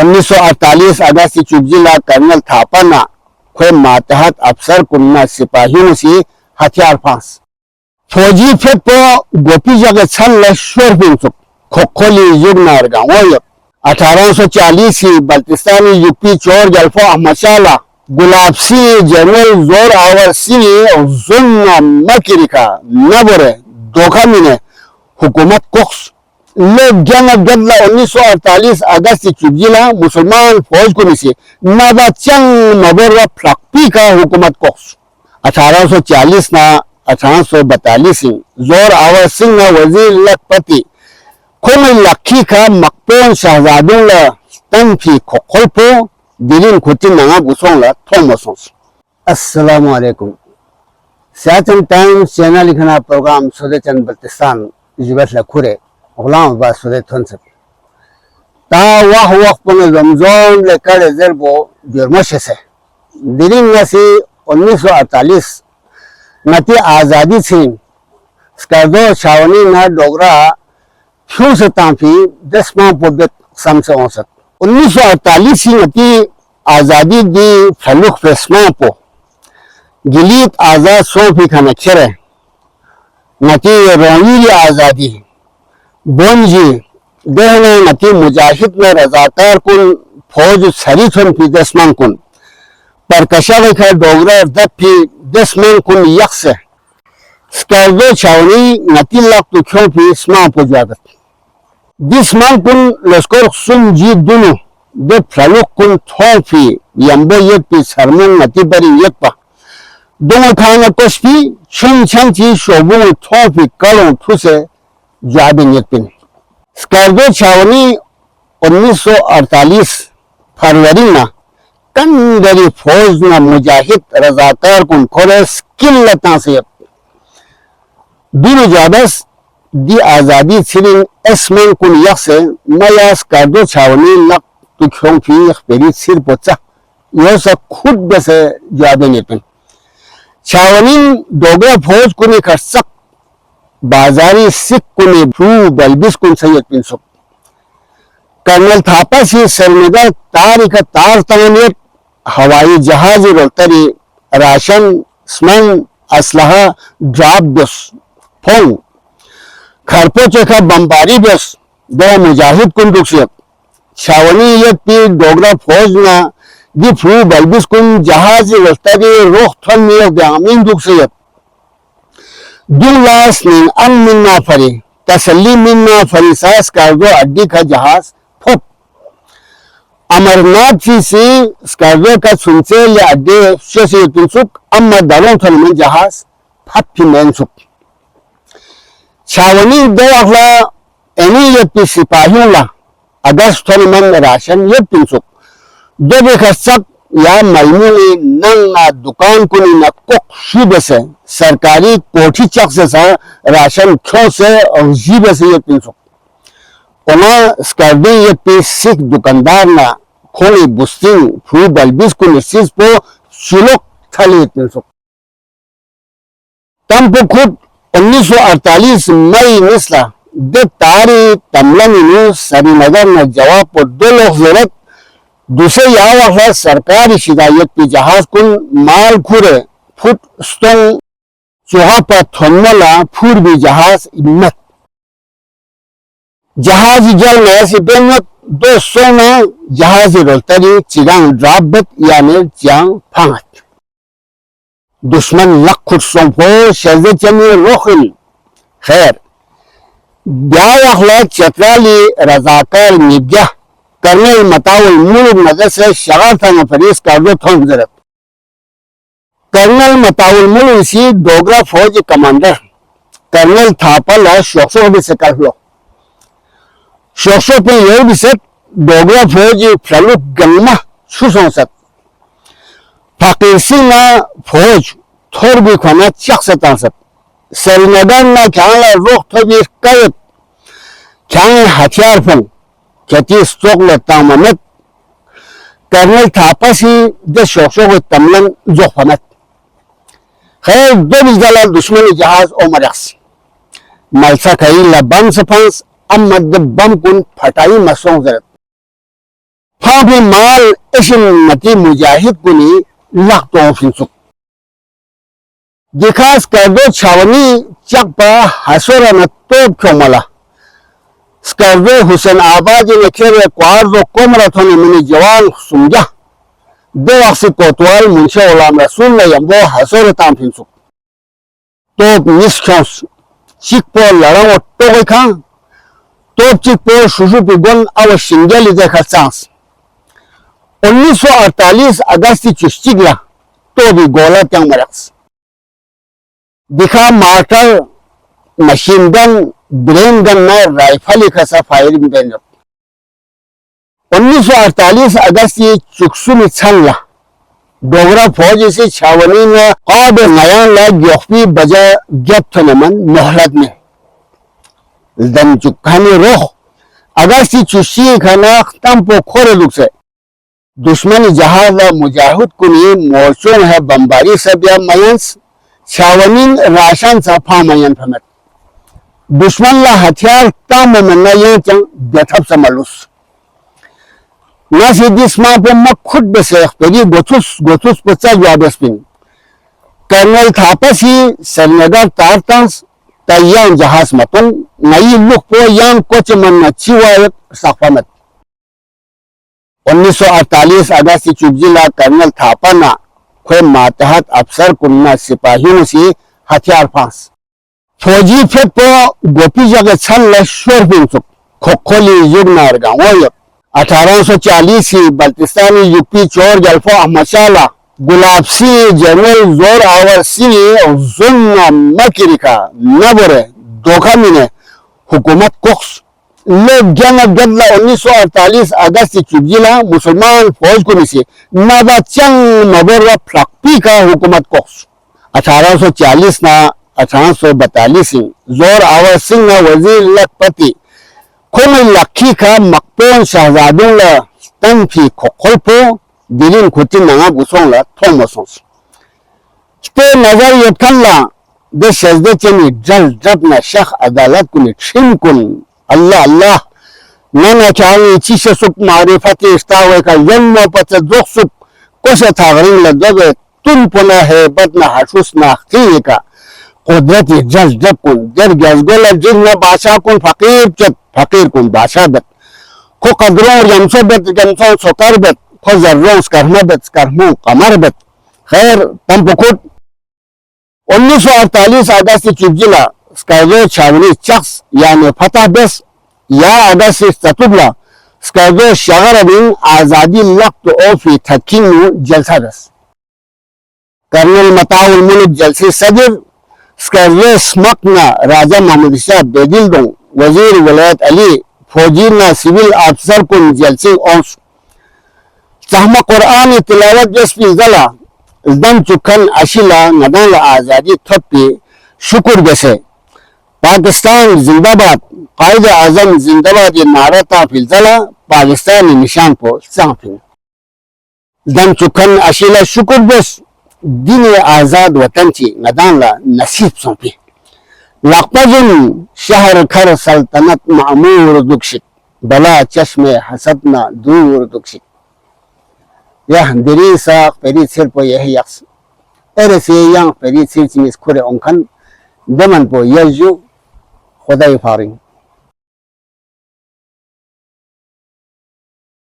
1948 अगस्त चुपजिला colonel Thapa ना खोए मातहत अफसर कुन्ना सिपाहियों से हथियार फांस फौजी फिर तो गोपी जगह छल शोर पिंसुक खोखोली युग नारगांव 1840 की बल्तिस्तानी यूपी चोर जल्फो अहमशाला गुलाबसी जनरल जोर आवर सिंह जुन्ना मकिरिका नबरे धोखा मिने हुकूमत कोक्स लोग जंग गदला 1948 अगस्त चुपजिला मुसलमान फौज को निसे नबा चंग नबर फ्लक्पी का हुकूमत कोक्स 1840 ना 1842 जोर आवर सिंह वजीर लखपति खोल लखी का मकपोन शहजादों ला तंफी खोलपो दिलिन खुती नंगा बुसों ला थोमसोंस अस्सलामु अलैकुम सियाचन टाइम चैनल लिखना प्रोग्राम सुदेचन बल्तिस्तान जुबत लखुरे गुलाम बा सुदे थोंस ता वाह वाह पुने रमजान ले करे जरबो दिरमशे से दिलिन नसी 1948 नती आजादी थी स्कर्दो शावनी ना डोगरा क्यों से तांफी 10 माह पोबेत समसे औसत 1948 की नती आजादी दी फलुक फेस्मा पो गिलीत आजाद सोफी खाना खेरे नती रोंगी आजादी बोंजी देहने नती मुजाहिद में रजाकार कुन फौज शरीफन फी 10 माह कुन पर कशा लेखा डोगरा दफी 10 माह कुन यक्से स्कर्दो शावनी नती लाख तो क्यों फी स्मा पो जागत 10 माह कुन लश्कर सुन जी दुनु दे फलुक कुन थोफी यंबो एक पी सरमन नती बरी एक पा दोनों खाना तस्पी छन छन ची शोबुं थोफी कलों ठुसे जाबिन एक पिन स्कर्दो छावनी 1948 फरवरी ना कंदरी फौज ना मुजाहिद रजाकार कुन खोरे स्किल लता से दोनों जाबस दी आजादी सिरिंग एसमें कुन यक से मया स्कर्दो छावनी लक तो क्यों फी पेरी सिर पोचा यह सब खुद बसे जाबिन एक पिन छावनी डोगरा फौज कुन खर्चक बाजारी सिख कुने फ्रू बल्बिस कुन सैयद पिंसुक कर्नल थापा से सरमदा तारिक तार तंगनेट हवाई जहाज रोतरी राशन स्मन असलहा ड्राप बस फोन खरपो चेखा बमबारी बस दे मुजाहिद कुन दुखियत छावनी ये पी डोगरा फौज ना दी फ्रू बल्बिस कुन जहाज रोतरी रोख थन में ग्रामीण दुखियत दुलास ने अन मिन्ना फरी तसल्ली मिन्ना फरी सास कार्गो अड्डी का जहाज फुट अमरनाथ से स्कार्गो का सुनसे ले अड्डे से तुसुक अम्मा दलों थन में जहाज फट में सुक छावनी दो अगला एनी ये पी सिपाहियों ला अगस्त थन में राशन ये तुसुक दो बेखसक या मलमुली नंगा दुकान कुनी न कोक शुभ से सरकारी कोठी चक से सा राशन क्यों से और जीव से ये पिंसुक ओना स्कर्दी ये पी सिख दुकानदार ना खोली बुस्तिंग फ्रू बल्बिस को निश्चित पो शुलोक थली पिंसुक तम पे खुद 1948 मई निस्ला दे तारी तमलन सरीनगर में जवाब पर 2 लोग जरूरत दूसरे यहाँ है सरकारी शिदायत की जहाज कुल माल खुरे फुट स्टोन चोहा पर थोन्नला फूर भी जहाज इम्मत जहाज जल में ऐसी बेनत 200 में जहाज रोतरी चिगांग ड्राबत यानी जांग फांगत दुश्मन लखुट सोंफो शज़े चमी रोखिल खैर ब्याह चतराली रजाकार निब्जा कर्नल मताउल मुल्क नजर से शरारता नफरीस कार्गो थोन जरत कर्नल मताउल मुल्क सी डोगरा फौज कमांडर कर्नल थापा ला शोक्सो भी से कर लो शोक्सो पे ये भी से डोगरा फौज फलुक गंगमा सुसंसद फकीर सिंह ना फौज थोर भी खाना चक से तांसद सरनदन ना ख्याल रोक थो भी कयत ख्याल हथियार फन खेती स्टॉक लेता मत कर्नल थापा सी दे शोक्सो को तमलन जो फनत खैर 2 बिजला दुश्मनी जहाज ओ मरक्स मलसा कई लबन सफंस अम मद बम कुन फटाई मसों जरत फा भी माल एशिन मती मुजाहिद कुनी लाख तो फिंसुक दिखास कर दो छावनी चकपा हसोरा न तोप चोमला स्कर्दो हुसैन आबाद ने खेरे क्वार दो कोमराथोनी मिनी जवान सुमजा दो वक्सी कोतवाल मुंशे उलाम रसूल ने यम्बो हसोरा ताम फिंसुक तोप निस्खोंस चिकपो लड़ाओ टोगे खां तोप चिकपो शुशु पिगोन अव शिंगेली देखा चांस 1948 अगस्त चुश्चिगला तो भी गोला त्यांग मरक्स दिखा martyr machine gun brain gun में राइफल खसा फायरिंग बैन 1948 अगस्त ये चुक्सु में छनला डोगरा फौज से छावनी में अब नया लाग योफी बजा गेप थनमन मोहलत में दम चुकानी रोह अगस्त चुशी खाना तंपो खोरे दुख से दुश्मन जहाज मुजाहिद कुनी मोर्चों है बम्बारी सब्या मयंस छावनीन राशन सफा मयन फमत दुश्मन ला हथियार तम मन्ना ये चंग बेथब समलुस ना सिद्धिस मा पे मखुद बसेख पेरी गोथुस पचा जवाबस्पिन कर्नल थापसी सरनगर तारतांस तैयान जहाज मतन नई लुक पो यान कोच मन्ना चिवायक सफामत 1948 अगस्त चुबजिला कर्नल थापना खोए मातहत अफसर कुन्ना सिपाहियों से हथियार फांस फौजी फिर तो गोपी जगह छल शोर पिंसुक खोखोली युग नार गाँव 1840 ही बल्तिस्तानी यूपी चोर जल्फो अहमशाला गुलाब सी जनरल जोर आवर सी जुन्ना मकिरिका नबरे धोखा मिने हुकूमत कोक्स लोग जंग गदला 1948 अगस्त चुबजिला मुसलमान फौज को निसे नबा चंग नबोरा फ्लक्पी का हुकूमत कोक्स 1840 ना 1842 जोर आवर सिंह वजीर लखपति खोम लखी का मकपोन शहजादों ला तंफी खोखोल्पो दिलिन खुती नंगा बुसों ला थोमसोंस ते नजर यथन ला दे शजदे चनी जल जब न शख अदालत कुनी छिमकुन अल्लाह अल्लाह नना चाही चीसे सुक मारिफत इस्तावे का यन्नो पच जोख सुक कोसे थागरिंग लदबे तुम पुना है बदना हशुस ना खी का कुदरत जल जब कुन जर गजगोल जिन बादशाह कुन फकीर चत फकीर कुन बादशाह बत को कदरों यमसो बत जमसो सोकर बत को जर्रों करना बत करमो कमर बत खैर तम पुकुट 1948 अगस्त चुबजिला स्काइजो छावनी चक्स यानी फतह बेस या अगस्त सतुबला स्काइजो शगर बिन आजादी लक्त ओफी थकिंग जलसा बस कर्नल मताउल मुल्क जलसे सदर स्काइजो स्मकना राजा मोहम्मद शाह बेदिल वजीर वलायत अली फौजी ना सिविल अफसर को जलसे ओंस सहमा कुरान तिलावत जस पिजला दम चुकन अशिला नदान आजादी थप्पी शुक्र जैसे पाकिस्तान जिंदाबाद कायद आजम जिंदाबाद ये नारा था फिलजला पाकिस्तानी निशान पर सांफिन दम चुकन अशिला शुक्र बस दिन आजाद वतन ची नदान ला नसीब सौंपी लखपजुन शहर खर सल्तनत मामूर दुक्षित बला चश्मे हसदना दूर दुक्षित यह दिरी साख पेरी सिर पर यह यक्स एरे से yang पेरी सिर चिमिस खुरे ओंखन दमन पर यजु खुदाई फारिंग